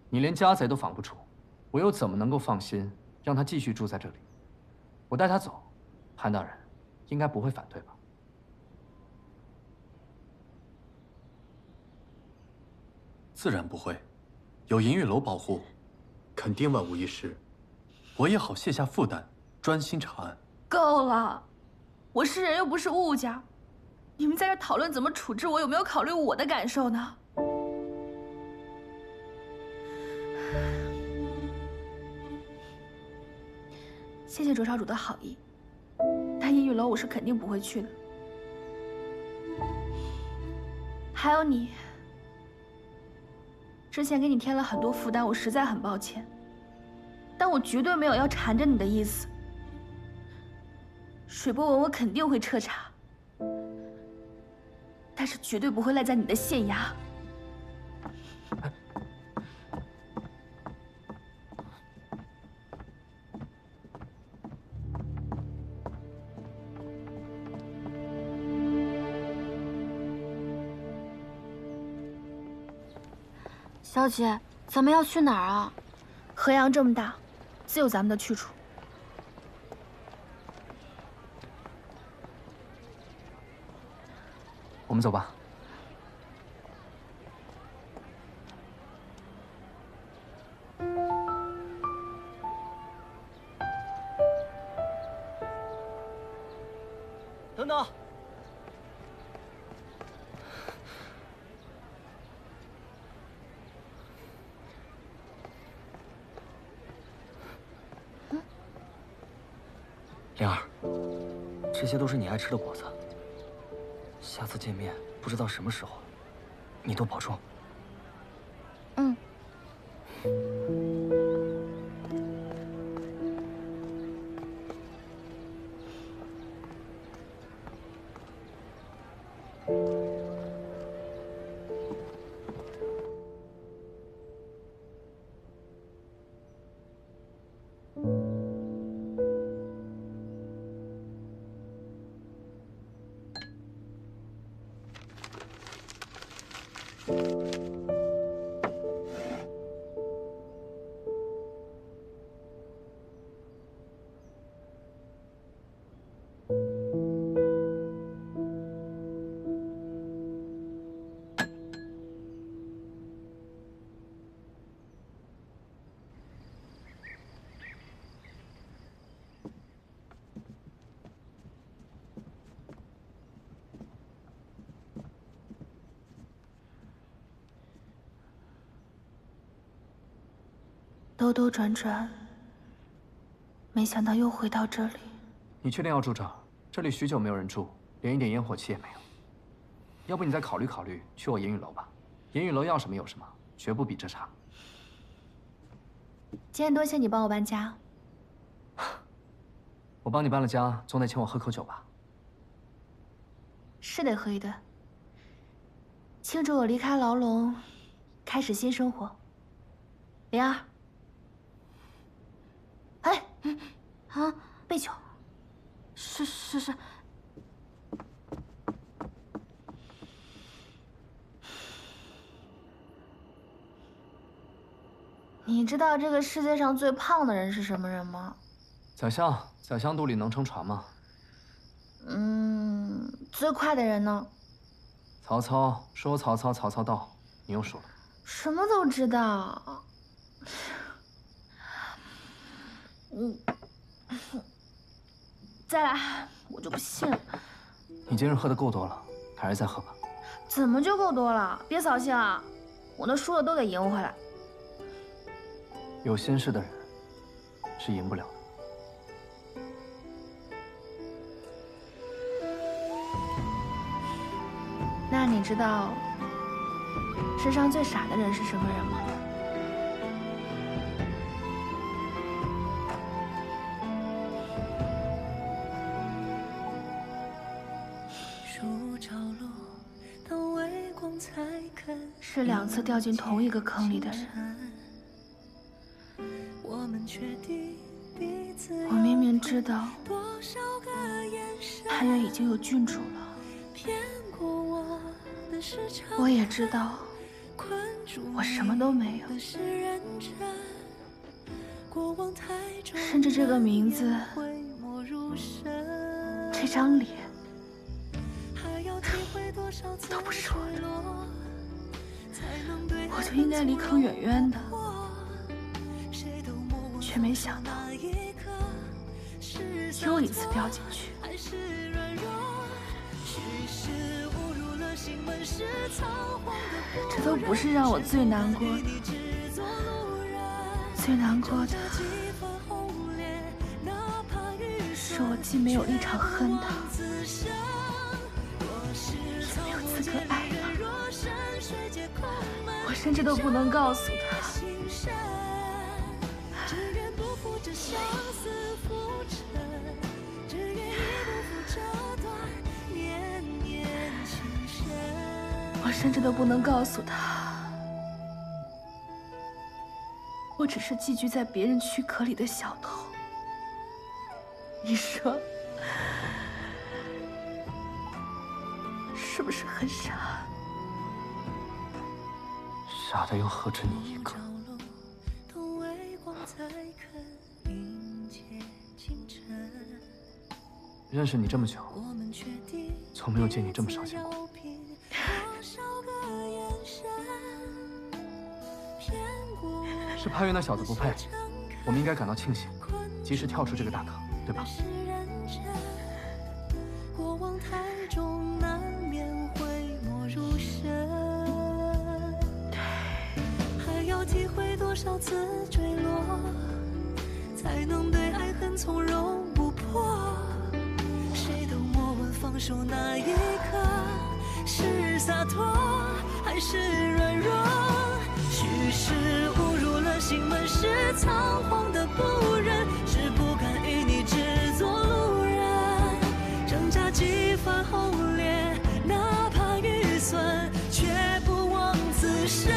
你连家贼都防不住，我又怎么能够放心让他继续住在这里？我带他走，潘大人应该不会反对吧？自然不会，有银玉楼保护，肯定万无一失。我也好卸下负担，专心查案。够了，我是人又不是物件，你们在这讨论怎么处置我，有没有考虑我的感受呢？谢谢卓少主的好意，但阴雨楼我是肯定不会去的。还有你，之前给你添了很多负担，我实在很抱歉，但我绝对没有要缠着你的意思。水波纹我肯定会彻查，但是绝对不会赖在你的县衙。小姐，咱们要去哪儿啊？河阳这么大，自有咱们的去处。我们走吧。灯。灵儿，这些都是你爱吃的果子。下次见面不知道什么时候了，你多保重。嗯。兜兜转转，没想到又回到这里。你确定要住这儿？这里许久没有人住，连一点烟火气也没有。要不你再考虑考虑，去我烟雨楼吧。烟雨楼要什么有什么，绝不比这差。今天多谢你帮我搬家。我帮你搬了家，总得请我喝口酒吧？是得喝一顿，庆祝我离开牢笼，开始新生活。灵儿。哎，啊，备酒。是。你知道这个世界上最胖的人是什么人吗？宰相肚里能撑船吗？最快的人呢？曹操说曹操到，你又输了。什么都知道。再来，我就不信了。你今日喝的够多了，还是再喝吧。怎么就够多了？别扫兴啊！我那输的都得赢回来。有心事的人是赢不了的。那你知道世上最傻的人是什么人吗？是2次掉进同一个坑里的人。我明明知道他人已经有郡主了，我也知道我什么都没有，甚至这个名字、这张脸都不是我的。我就应该离坑远远的，却没想到又一次掉进去。这都不是让我最难过的，最难过的是我既没有立场恨他，也没有资格爱他。我甚至都不能告诉他，我甚至都不能告诉他，我只是寄居在别人躯壳里的小偷。你说，是不是很傻？傻的又何止你一个？认识你这么久，从没有见你这么伤心过。是潘越那小子不配，我们应该感到庆幸，及时跳出这个大坑，对吧？少次坠落，才能对爱恨从容不迫？谁都莫问放手那一刻是洒脱还是软弱。许是误入了心门，是仓皇的不忍，是不敢与你只做路人。挣扎几番后烈，哪怕预算，却不枉此生。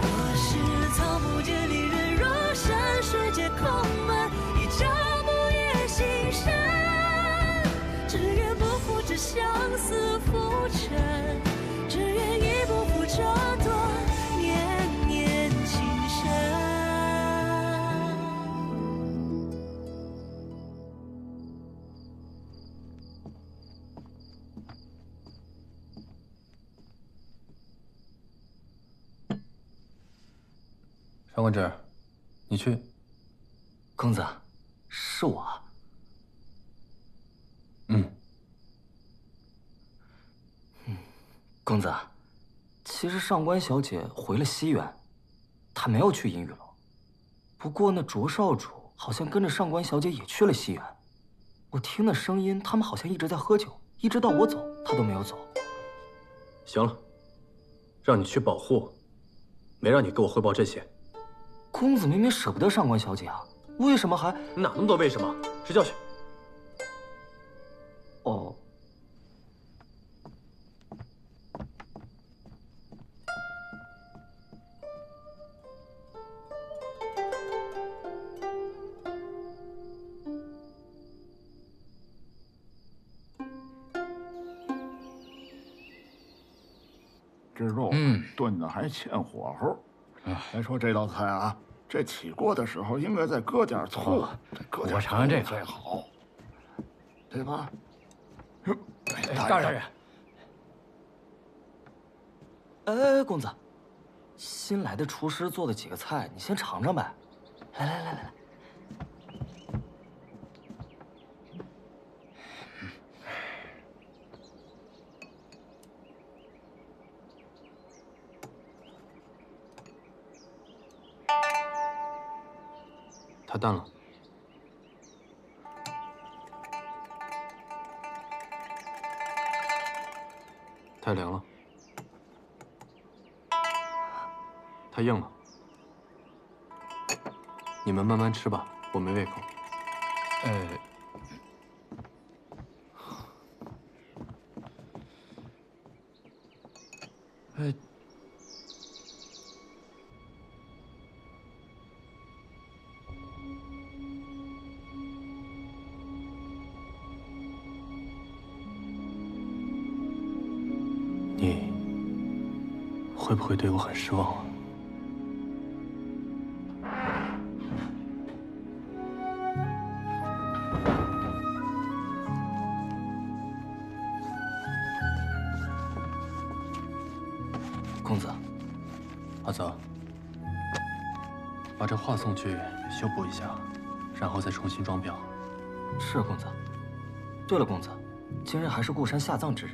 我是草木皆离人若山水皆空门，一朝暮夜心深。只愿不负这相思浮沉，只愿亦不负这段年年情深。上官志，你去。公子，是我。公子，其实上官小姐回了西园，她没有去阴雨楼。不过那卓少主好像跟着上官小姐也去了西园。我听那声音，他们好像一直在喝酒，一直到我走，他都没有走。行了，让你去保护，没让你给我汇报这些。公子明明舍不得上官小姐啊，为什么还……哪那么多为什么？睡觉去。哦。这肉炖的还欠火候。再说这道菜啊，这起锅的时候应该再搁点醋，搁点我尝尝这个最好，对吧？大人，哎，公子，新来的厨师做的几个菜，你先尝尝呗。来。太淡了。太凉了。太硬了。你们慢慢吃吧，我没胃口。你会不会对我很失望啊？公子，阿泽，把这画送去修补一下，然后再重新装裱。是公子。对了，公子，今日还是顾山下葬之日。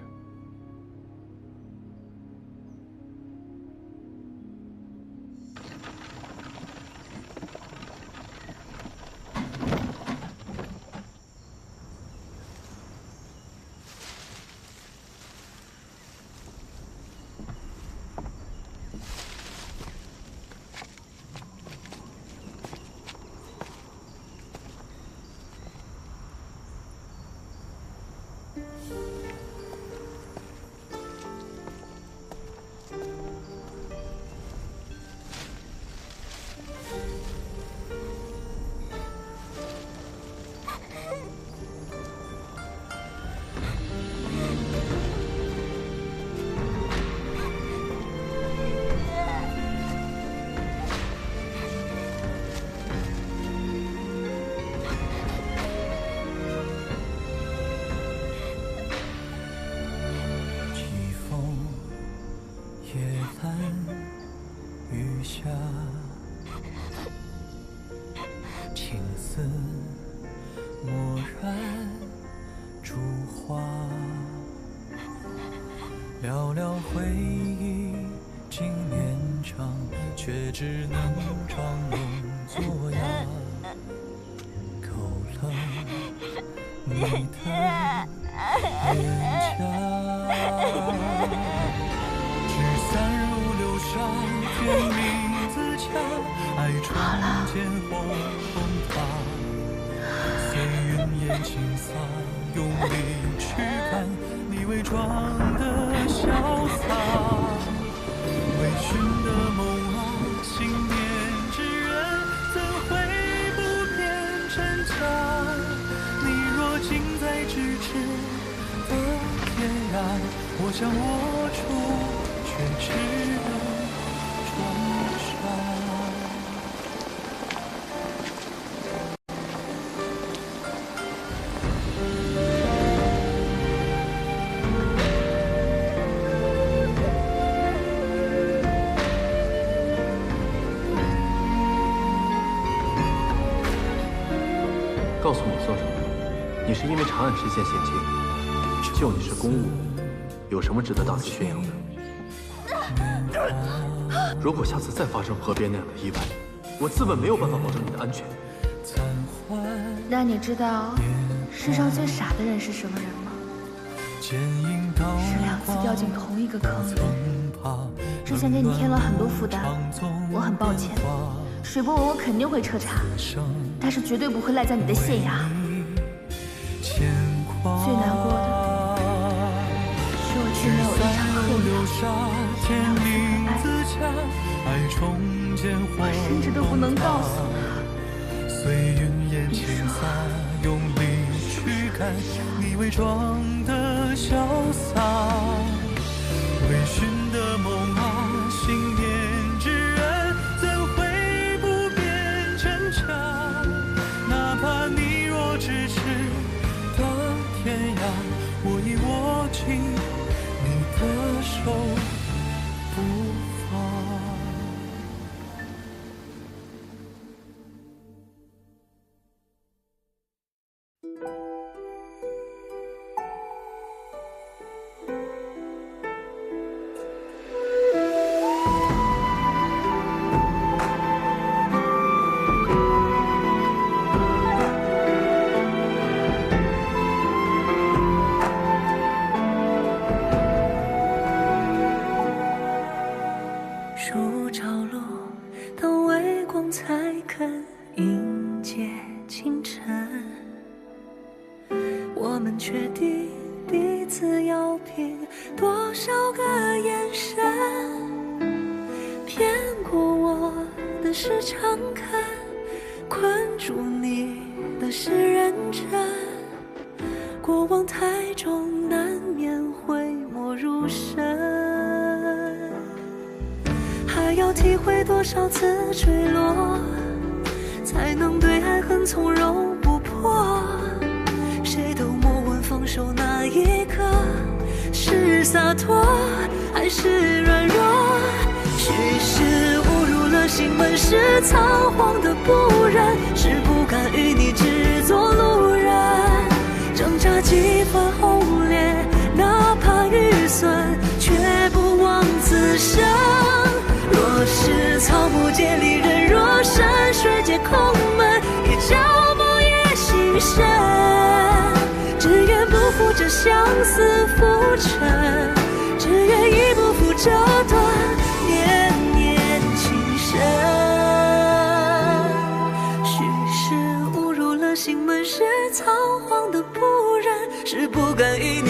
青丝蓦然烛花，寥寥回忆，经年长，却只能装聋作哑。够了，你的脸颊，聚散如流沙，天命自洽，爱重见红塔。随云烟轻洒，用力驱赶你伪装的潇洒。微醺的梦啊，信念之人，怎会不变真假？你若近在咫尺的天涯，我想握住，却只能装傻。告诉你做什么？你是因为查案实现险情，救你是公务，有什么值得大肆宣扬的？如果下次再发生河边那样的意外，我自问没有办法保证你的安全。那你知道世上最傻的人是什么人吗？是2次掉进同一个坑里。之前给你添了很多负担，我很抱歉。水波纹我肯定会彻查，但是绝对不会赖在你的县衙。最难过的是我却没有一场恨他，我甚至都不能告诉他。随云烟轻洒，用力驱赶你伪装的潇洒。微醺的梦啊，信念之人，怎会不变真假？哪怕你若咫尺的天涯，我已握紧你的手不放。树着落，当微光才肯迎接清晨。我们确定彼此要凭多少个眼神。骗过我的是诚恳，困住你的是认真。过往太重，难免会没入神。还要体会多少次坠落，才能对爱恨从容不迫。谁都莫问放手那一刻，是洒脱还是软弱。许是误入了心门，是仓皇的不忍，是不敢与你只做路人。挣扎几番轰烈，哪怕遇损，却不枉此生。若是草木皆离，人若山水皆空门，一朝梦也心神。只愿不负这相思浮沉，只愿亦不负这段年年情深。许是误入了心门，是仓皇的不忍，是不敢与你